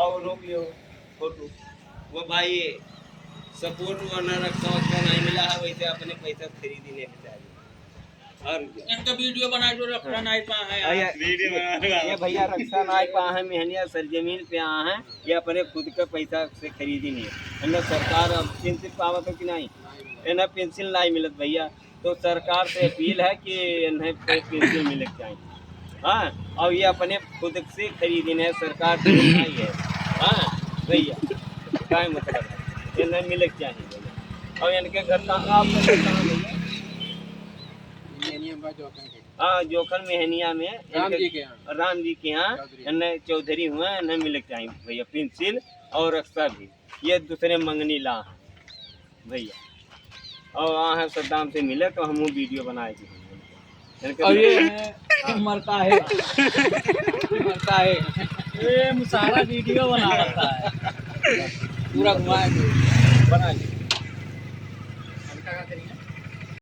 और रोक लियो फोटो। वो भाई सपोर्ट वाला रक्षा उसको नहीं मिला है, वैसे अपने पैसा खरीदी नहीं चाहिए। और इनका वीडियो बना जो रखना नहीं पा है यार। वीडियो ये भैया रक्षा नहीं पा है, मेहनिया सरजमीन पे आ है, ये अपने खुद के पैसा से खरीदी नहीं है। इन्हें सरकार अब पेंसिल पावत हो कि नहीं, इन्हें पेंसिल नहीं मिलत भैया, तो सरकार से अपील है कि इन्हें पेंसिल मिले चाहिए। हाँ, और ये अपने खुद से खरीदी नहीं, सरकार से नहीं है। हाँ भैया, क्या मतलब है, इन्हें मिले चाहिए भैया। और इनके घर का आपका घर कहाँ भैया? हाँ, जोखन मेहनिया में राम जी के यहाँ इन्हें चौधरी हुए, इन्हें मिले चाहिए भैया पेंसिल और रक्षा भी। ये दूसरे मंगनी ला है भैया, और वहाँ सद्दाम से मिले तो हम वीडियो बनाए थे। और ये मरता है मरता है, ये मुसारा वीडियो बना रहा है पूरा घुमा के बनाए।